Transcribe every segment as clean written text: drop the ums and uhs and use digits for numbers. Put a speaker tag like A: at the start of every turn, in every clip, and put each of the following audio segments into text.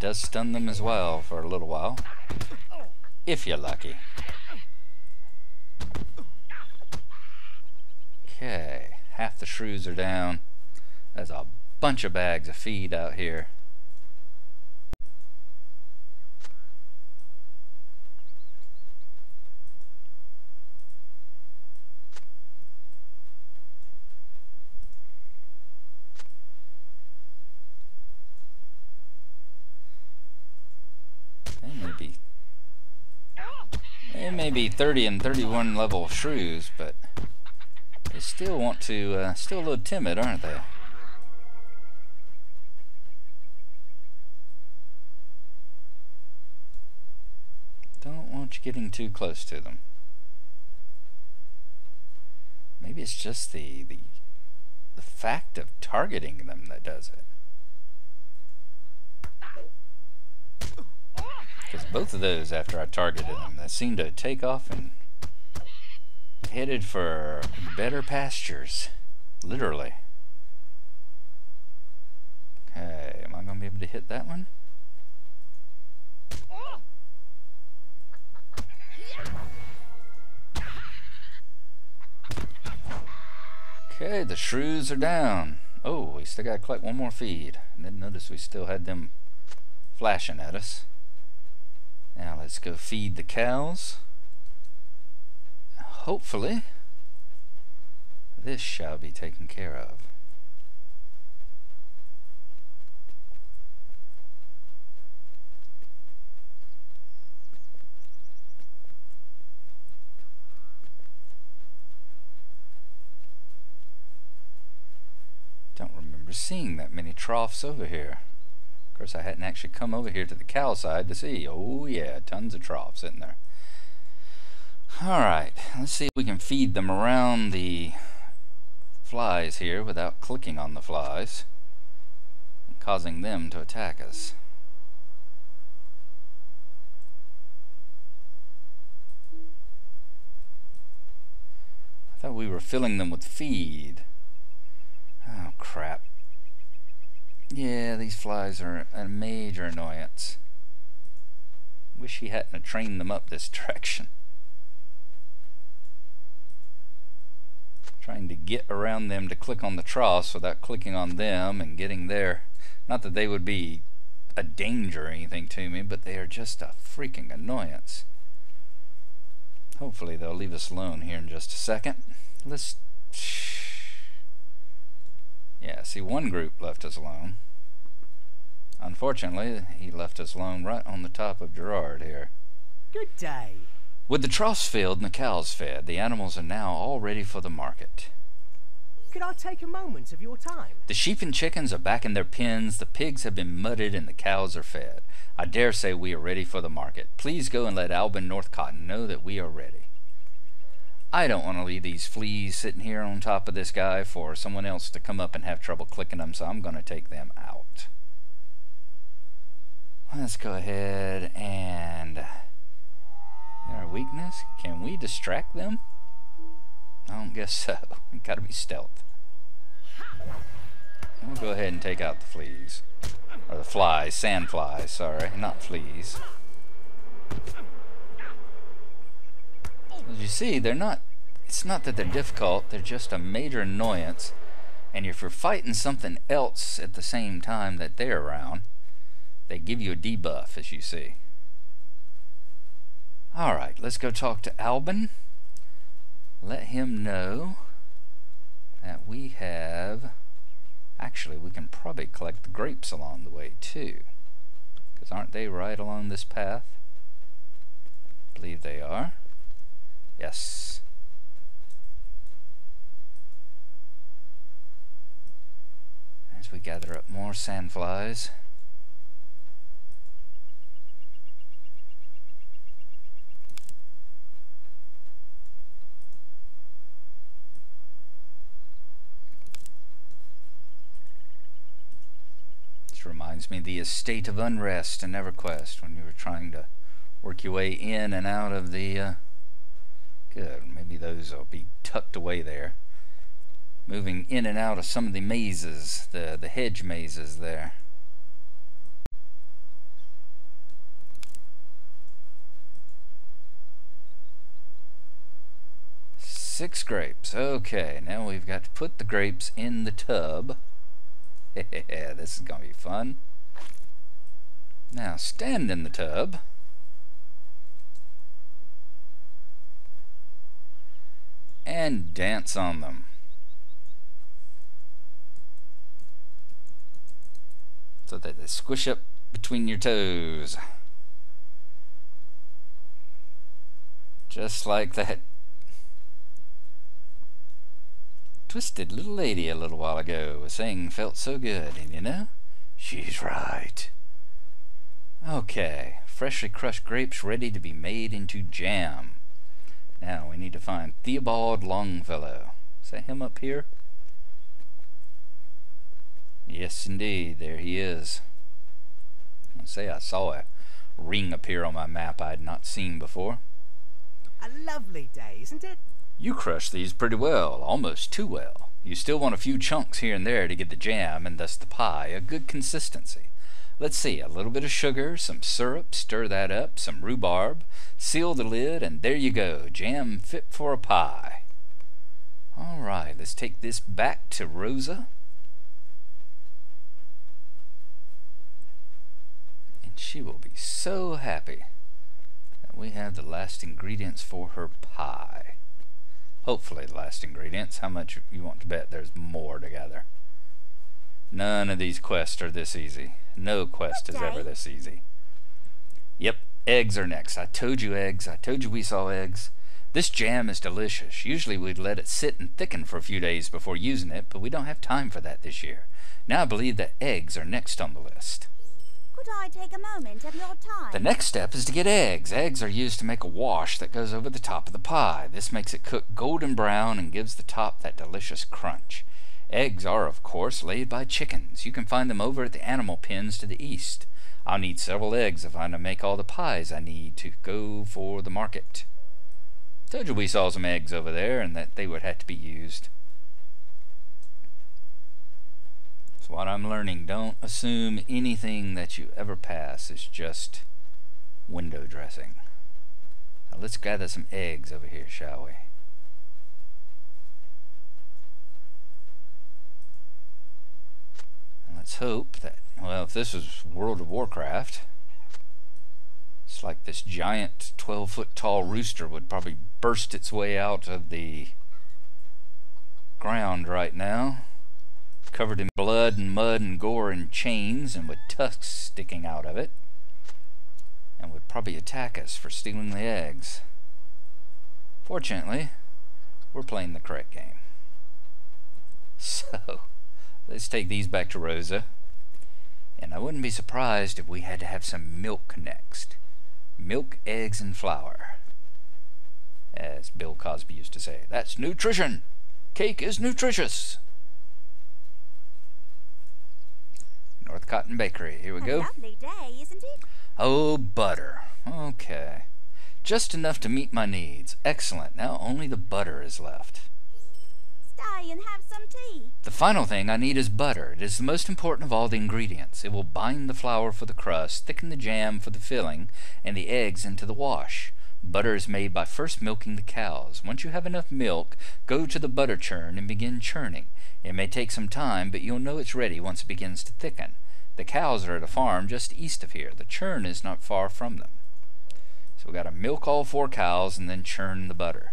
A: does stun them as well for a little while, if you're lucky. Okay, half the shrews are down. There's a bunch of bags of feed out here. They may be 30 and 31 level shrews, but they still want to, still a little timid, aren't they? Don't want you getting too close to them. Maybe it's just the fact of targeting them that does it. Because both of those, after I targeted them, they seemed to take off and headed for better pastures. Literally. Okay, am I going to be able to hit that one? Okay, the shrews are down. Oh, we still got to collect one more feed. I didn't notice we still had them flashing at us. Now let's go feed the cows. Hopefully this shall be taken care of. Don't remember seeing that many troughs over here. Of course, I hadn't actually come over here to the cow side to see. Oh yeah, tons of troughs in there. Alright, let's see if we can feed them around the flies here without clicking on the flies and causing them to attack us. I thought we were filling them with feed. Oh crap. Yeah, these flies are a major annoyance. Wish he hadn't trained them up this direction. Trying to get around them to click on the troughs without clicking on them and getting there. Not that they would be a danger or anything to me, but they are just a freaking annoyance. Hopefully they'll leave us alone here in just a second. Let's... Yeah, see, one group left us alone. Unfortunately, he left us alone right on the top of Gerard here.
B: Good day.
A: With the troughs filled and the cows fed, the animals are now all ready for the market.
B: Could I take a moment of your time?
A: The sheep and chickens are back in their pens, the pigs have been mudded, and the cows are fed. I dare say we are ready for the market. Please go and let Albin Northcotton know that we are ready. I don't want to leave these fleas sitting here on top of this guy for someone else to come up and have trouble clicking them, so I'm going to take them out. Let's go ahead and... Our weakness? Can we distract them? I don't guess so. We gotta be stealth. We'll go ahead and take out the fleas. Or the flies, sand flies, sorry, not fleas. As you see, they're not, it's not that they're difficult, they're just a major annoyance. And if you're fighting something else at the same time that they're around, they give you a debuff, as you see. Alright, let's go talk to Albin. Let him know that we have... Actually, we can probably collect the grapes along the way, too. Because aren't they right along this path? I believe they are. Yes. As we gather up more sandflies. Reminds me of the Estate of Unrest in EverQuest when you were trying to work your way in and out of the good, maybe those will be tucked away there, moving in and out of some of the mazes, the hedge mazes there. 6 grapes. Okay, now we've got to put the grapes in the tub. This is gonna be fun. Now stand in the tub. And dance on them. So that they squish up between your toes. Just like that twisted little lady a little while ago was saying felt so good, and you know, she's right. Okay, freshly crushed grapes ready to be made into jam. Now we need to find Theobald Longfellow. Is that him up here? Yes, indeed, there he is. I say I saw a ring appear on my map I had not seen before.
B: A lovely day, isn't it?
A: You crushed these pretty well, almost too well. You still want a few chunks here and there to give the jam, and thus the pie, a good consistency. Let's see, a little bit of sugar, some syrup, stir that up, some rhubarb, seal the lid, and there you go, jam fit for a pie. Alright, let's take this back to Rosa. And she will be so happy that we have the last ingredients for her pie. Hopefully the last ingredients. How much you want to bet there's more together? None of these quests are this easy. No quest is ever this easy. Yep, eggs are next. I told you eggs. I told you we saw eggs. This jam is delicious. Usually we'd let it sit and thicken for a few days before using it, but we don't have time for that this year. Now I believe that eggs are next on the list.
C: Could I take a moment of your time?
A: The next step is to get eggs. Eggs are used to make a wash that goes over the top of the pie. This makes it cook golden brown and gives the top that delicious crunch. Eggs are, of course, laid by chickens. You can find them over at the animal pens to the east. I'll need several eggs if I'm to make all the pies I need to go for the market. Told you we saw some eggs over there and that they would have to be used. That's what I'm learning. Don't assume anything that you ever pass is just window dressing. Now let's gather some eggs over here, shall we? Let's hope that, well, if this was World of Warcraft, it's like this giant 12-foot tall rooster would probably burst its way out of the ground right now, covered in blood and mud and gore and chains and with tusks sticking out of it, and would probably attack us for stealing the eggs. Fortunately, we're playing the correct game. So let's take these back to Rosa. And I wouldn't be surprised if we had to have some milk next. Milk, eggs, and flour. As Bill Cosby used to say, that's nutrition! Cake is nutritious! Northcotton Bakery, here we go.
C: A lovely day, isn't it?
A: Oh, butter. Okay. Just enough to meet my needs. Excellent. Now only the butter is left.
C: Stay and have some tea.
A: The final thing I need is butter. It is the most important of all the ingredients. It will bind the flour for the crust, thicken the jam for the filling, and the eggs into the wash. Butter is made by first milking the cows. Once you have enough milk, go to the butter churn and begin churning. It may take some time, but you'll know it's ready once it begins to thicken. The cows are at a farm just east of here. The churn is not far from them. So we got to milk all 4 cows and then churn the butter.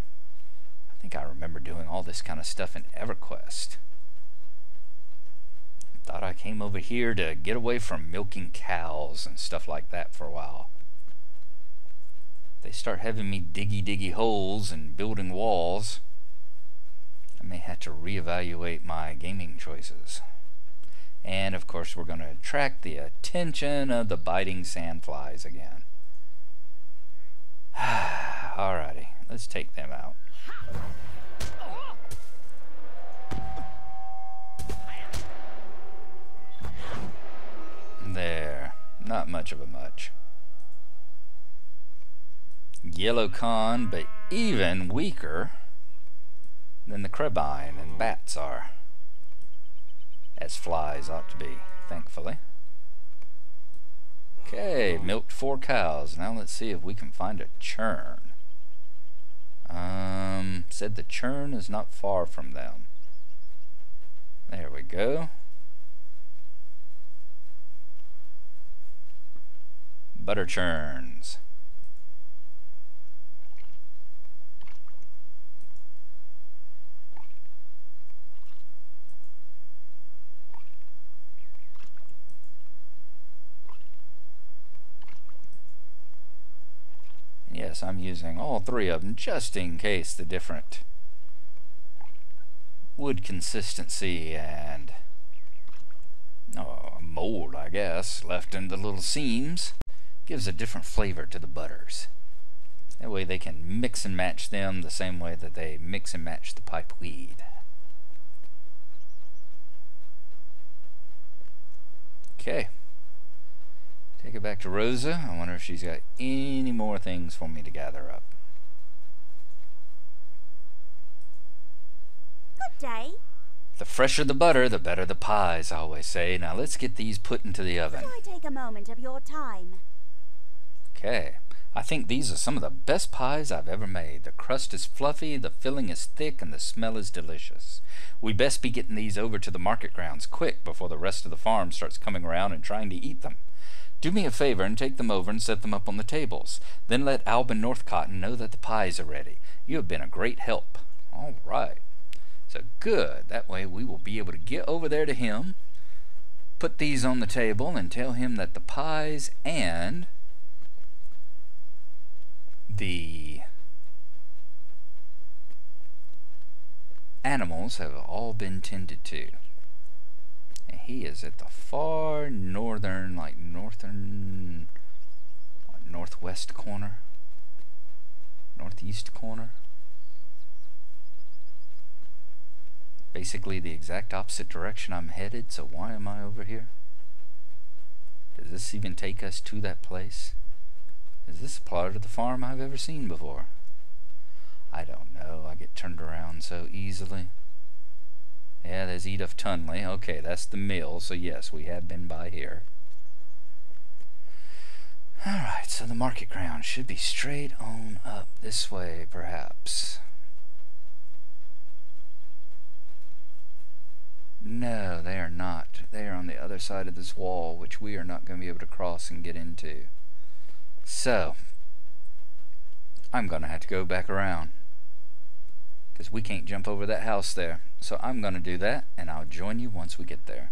A: I think I remember doing all this kind of stuff in EverQuest. Thought I came over here to get away from milking cows and stuff like that for a while. They start having me diggy holes and building walls. I may have to reevaluate my gaming choices. And of course we're going to attract the attention of the biting sandflies again. Alrighty, let's take them out. There, not much of a much. Yellow con, but even weaker than the crabine and bats are. As flies ought to be, thankfully. Okay, milked 4 cows. Now let's see if we can find a churn. said the churn is not far from them. There we go. Butter churns. Yes, I'm using all three of them just in case the different wood consistency and mold, I guess, left in the little seams gives a different flavor to the butters. That way they can mix and match them the same way that they mix and match the pipeweed. Okay. Take it back to Rosa. I wonder if she's got any more things for me to gather up.
C: Good day.
A: The fresher the butter, the better the pies, I always say. Now let's get these put into the oven.
C: Could I take a moment of your time?
A: Okay. I think these are some of the best pies I've ever made. The crust is fluffy, the filling is thick, and the smell is delicious. We best be getting these over to the market grounds quick before the rest of the farm starts coming around and trying to eat them. Do me a favor and take them over and set them up on the tables. Then let Albin Northcotton know that the pies are ready. You have been a great help. All right. So good. That way we will be able to get over there to him, put these on the table, and tell him that the pies and the animals have all been tended to. And he is at the far northern, northwest corner, northeast corner. Basically the exact opposite direction I'm headed, so why am I over here? Does this even take us to that place? Is this a part of the farm I've ever seen before? I don't know. I get turned around so easily. Yeah, there's Edith Tunley. Okay, that's the mill, so yes, we have been by here. Alright, so the market ground should be straight on up this way, perhaps. No, they are not. They are on the other side of this wall, which we are not going to be able to cross and get into. So, I'm going to have to go back around, because we can't jump over that house there. So I'm going to do that, and I'll join you once we get there.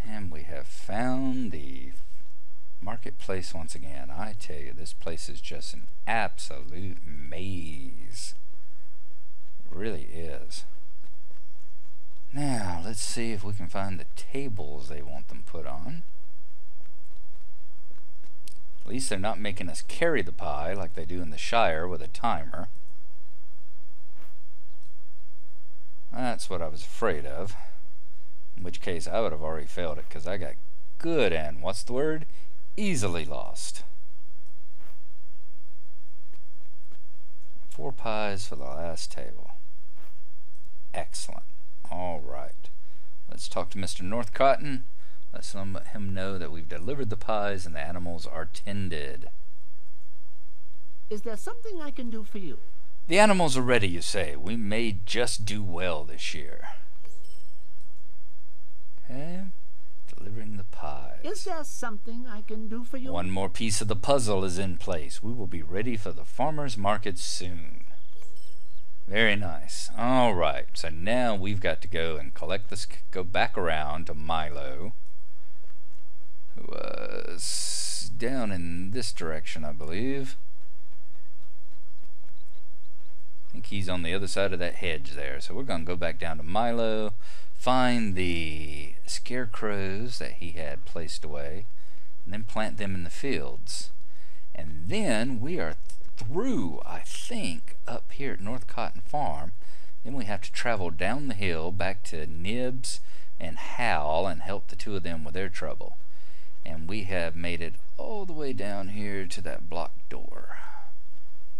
A: And we have found the marketplace once again. I tell you, this place is just an absolute maze. It really is. Now, let's see if we can find the tables they want them put on. At least they're not making us carry the pie like they do in the Shire with a timer. That's what I was afraid of. In which case I would have already failed it, because I got good and, what's the word? Easily lost. 4 pies for the last table. Excellent. Alright. Let's talk to Mr. Northcotton. Let's let him know that we've delivered the pies and the animals are tended.
B: Is there something I can do for you?
A: The animals are ready, you say. We may just do well this year. Okay. Delivering the pies.
B: Is there something I can do for you?
A: One more piece of the puzzle is in place. We will be ready for the farmer's market soon. Very nice. Alright, so now we've got to go and collect this, go back around to Milo, who was down in this direction, I believe. I think he's on the other side of that hedge there. So we're going to go back down to Milo, find the scarecrows that he had placed away, and then plant them in the fields. And then we are through, I think, up here at Northcotton Farm. Then we have to travel down the hill back to Nibs and Hal and help the two of them with their trouble. And we have made it all the way down here to that blocked door.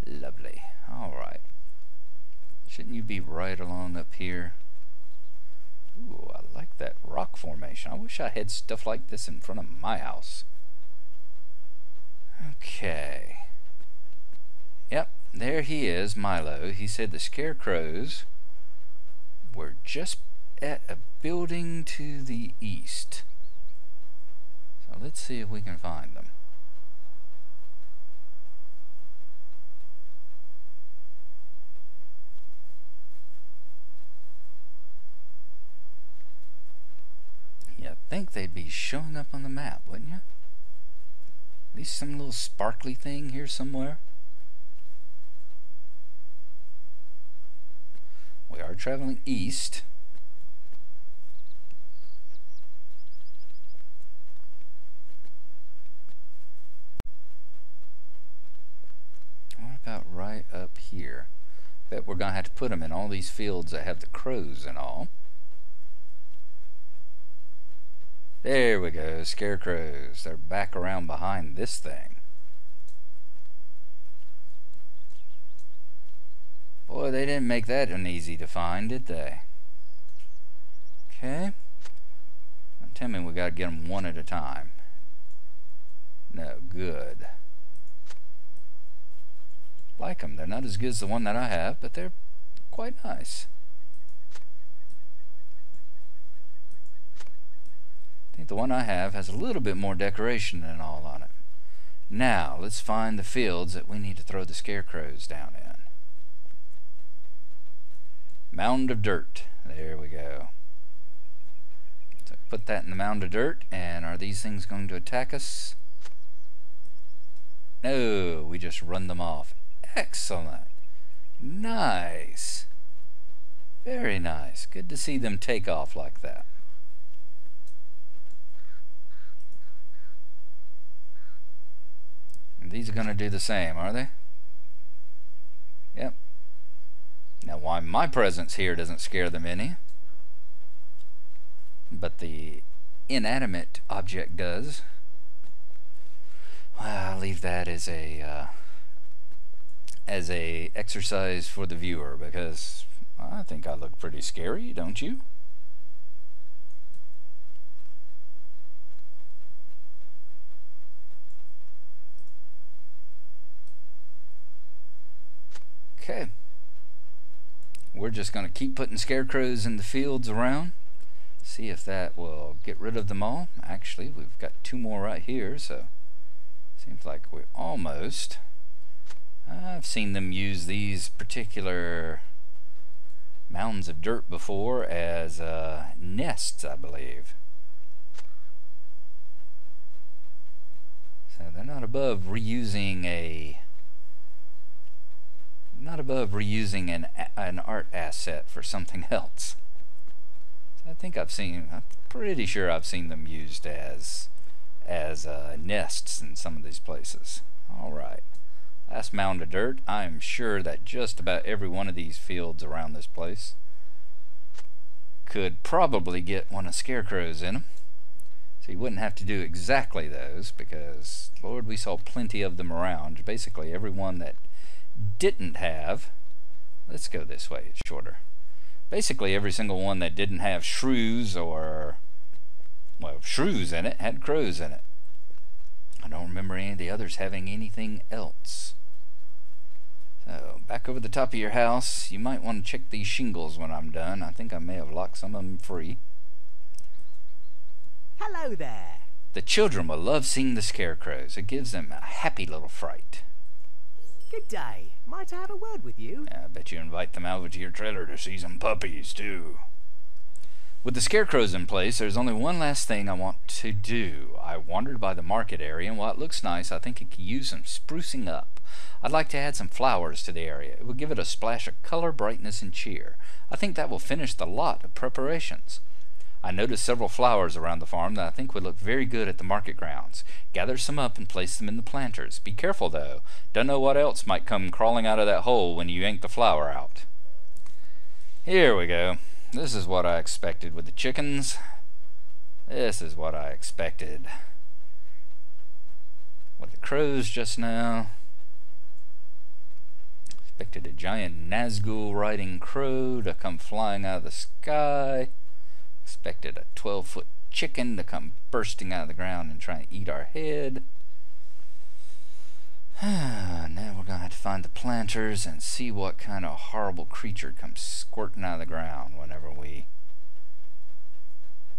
A: Lovely. Alright. Shouldn't you be right along up here? Ooh, I like like that rock formation. I wish I had stuff like this in front of my house. Okay. Yep, there he is, Milo. He said the Scarecrows were just at a building to the east. So let's see if we can find them. You'd think they'd be showing up on the map, wouldn't you? At least some little sparkly thing here somewhere. We are traveling east. What about right up here? Bet we're gonna have to put them in all these fields that have the crows and all. There we go, Scarecrows. They're back around behind this thing. Boy, they didn't make that uneasy to find, did they? Okay. Now tell me we gotta get them one at a time. No, good. Like them. They're not as good as the one that I have, but they're quite nice. I think the one I have has a little bit more decoration than all on it. Now, let's find the fields that we need to throw the Scarecrows down in. Mound of dirt. There we go. So put that in the mound of dirt, and are these things going to attack us? No, we just run them off. Excellent. Nice. Very nice. Good to see them take off like that. And these are going to do the same, are they? Yep. Now, why my presence here doesn't scare them any, but the inanimate object does. Well, I'll leave that as a exercise for the viewer, because I think I look pretty scary, don't you? Okay. We're just going to keep putting Scarecrows in the fields around. See if that will get rid of them all. Actually, we've got two more right here, so seems like we're almost. I've seen them use these particular mounds of dirt before as nests, I believe. So they're not above reusing an art asset for something else. So I think I'm pretty sure I've seen them used as nests in some of these places. Alright, last mound of dirt. I'm sure that just about every one of these fields around this place could probably get one of Scarecrows in them. So you wouldn't have to do exactly those, because Lord, we saw plenty of them around. Basically every one that didn't have, let's go this way, it's shorter. Basically every single one that didn't have shrews or, well, shrews in it had crows in it. I don't remember any of the others having anything else. So back over the top of your house, you might want to check these shingles when I'm done. I think I may have locked some of them free.
B: Hello there.
A: The children will love seeing the Scarecrows. It gives them a happy little fright.
B: Good day. Might I have a word with you?
A: I bet you invite them over to your trailer to see some puppies, too. With the Scarecrows in place, there's only one last thing I want to do. I wandered by the market area, and while it looks nice, I think it could use some sprucing up. I'd like to add some flowers to the area. It would give it a splash of color, brightness, and cheer. I think that will finish the lot of preparations. I noticed several flowers around the farm that I think would look very good at the market grounds. Gather some up and place them in the planters. Be careful, though. Don't know what else might come crawling out of that hole when you yank the flower out. Here we go. This is what I expected with the chickens. This is what I expected with the crows just now. Expected a giant Nazgul riding crow to come flying out of the sky. Expected a 12-foot chicken to come bursting out of the ground and try and eat our head. Now we're going to have to find the planters and see what kind of horrible creature comes squirting out of the ground whenever we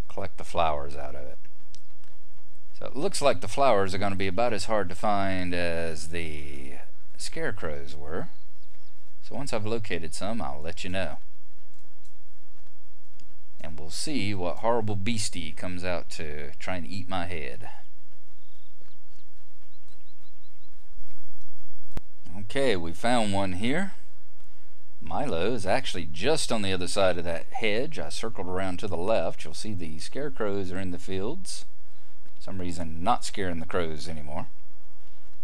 A: collect the flowers out of it. So it looks like the flowers are going to be about as hard to find as the scarecrows were. So once I've located some, I'll let you know. And we'll see what horrible beastie comes out to try and eat my head. Okay, we found one here. Milo is actually just on the other side of that hedge. I circled around to the left. You'll see the scarecrows are in the fields. For some reason, not scaring the crows anymore.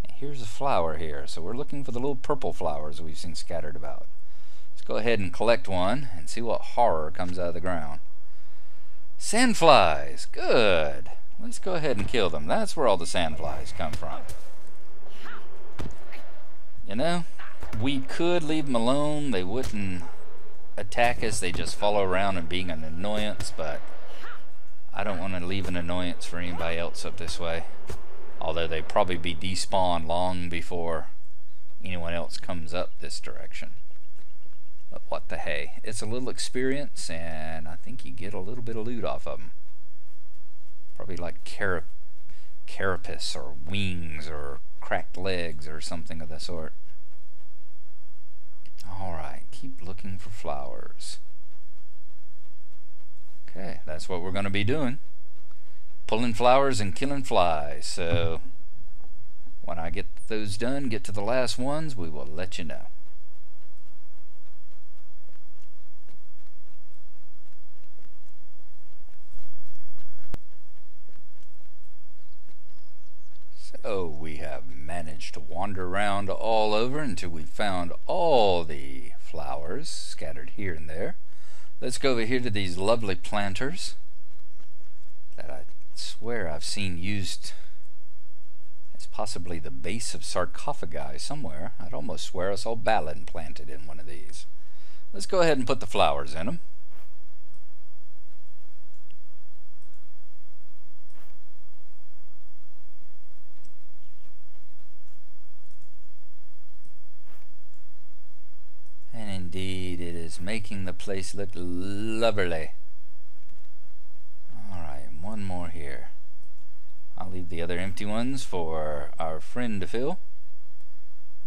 A: And here's a flower here. So we're looking for the little purple flowers we've seen scattered about. Let's go ahead and collect one and see what horror comes out of the ground. Sandflies. Good. Let's go ahead and kill them. That's where all the sandflies come from. You know, we could leave them alone. They wouldn't attack us. They just follow around and being an annoyance, but I don't want to leave an annoyance for anybody else up this way. Although they'd probably be despawned long before anyone else comes up this direction. But what the hey. It's a little experience, and I think you get a little bit of loot off of them. Probably like carapace or wings or cracked legs or something of the sort. Alright, keep looking for flowers. Okay, that's what we're going to be doing. Pulling flowers and killing flies. So when I get those done, get to the last ones, we will let you know. So we have managed to wander around all over until we found all the flowers scattered here and there. Let's go over here to these lovely planters that I swear I've seen used as possibly the base of sarcophagi somewhere. I'd almost swear I saw Balin planted in one of these. Let's go ahead and put the flowers in them. And indeed, it is making the place look lovely. Alright, one more here. I'll leave the other empty ones for our friend to fill.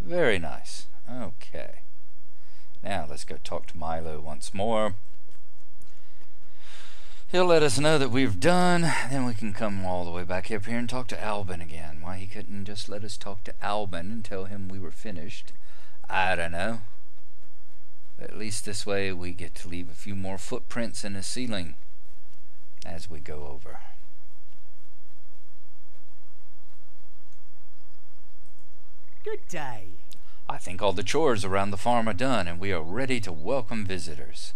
A: Very nice. Okay. Now let's go talk to Milo once more. He'll let us know that we've done. Then we can come all the way back up here and talk to Albin again. Why he couldn't just let us talk to Albin and tell him we were finished, I don't know. But at least this way we get to leave a few more footprints in the ceiling as we go over.
B: Good day.
A: I think all the chores around the farm are done and we are ready to welcome visitors.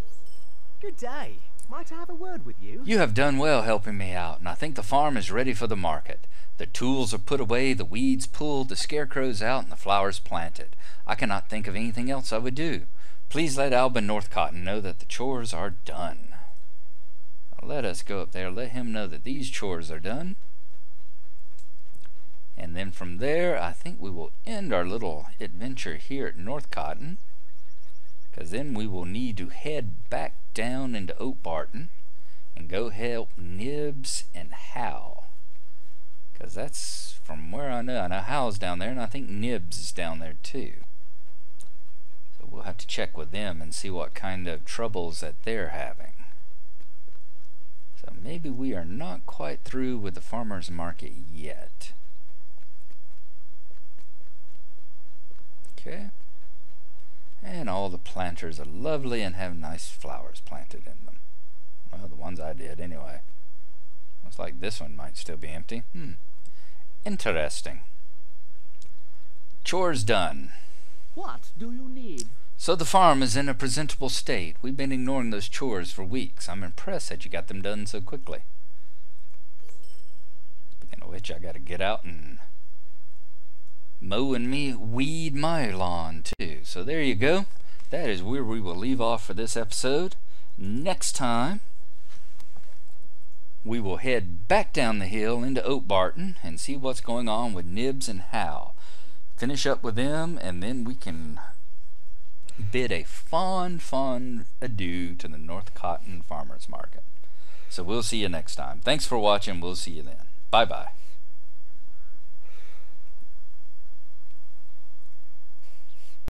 B: Good day. Might I have a word with you?
A: You have done well helping me out, and I think the farm is ready for the market. The tools are put away, the weeds pulled, the scarecrows out, and the flowers planted. I cannot think of anything else I would do. Please let Albin Northcotton know that the chores are done. Now let us go up there, let him know that these chores are done. And then from there, I think we will end our little adventure here at Northcotton, because then we will need to head back down into Oatbarton and go help Nibs and Hal. Because that's from where I know Hal's down there, and I think Nibs is down there too. So we'll have to check with them and see what kind of troubles that they're having. So maybe we are not quite through with the farmer's market yet. Okay. And all the planters are lovely and have nice flowers planted in them. Well, the ones I did anyway. Looks like this one might still be empty. Interesting. Chores done.
B: What do you need?
A: So the farm is in a presentable state. We've been ignoring those chores for weeks. I'm impressed that you got them done so quickly. Speaking of which, I gotta get out and mow and weed my lawn too. So there you go. That is where we will leave off for this episode. Next time we will head back down the hill into Oatbarton and see what's going on with Nibs and Hal. Finish up with them, and then we can bid a fond adieu to the Northcotton Farmers Market. So we'll see you next time. Thanks for watching. We'll see you then. Bye-bye.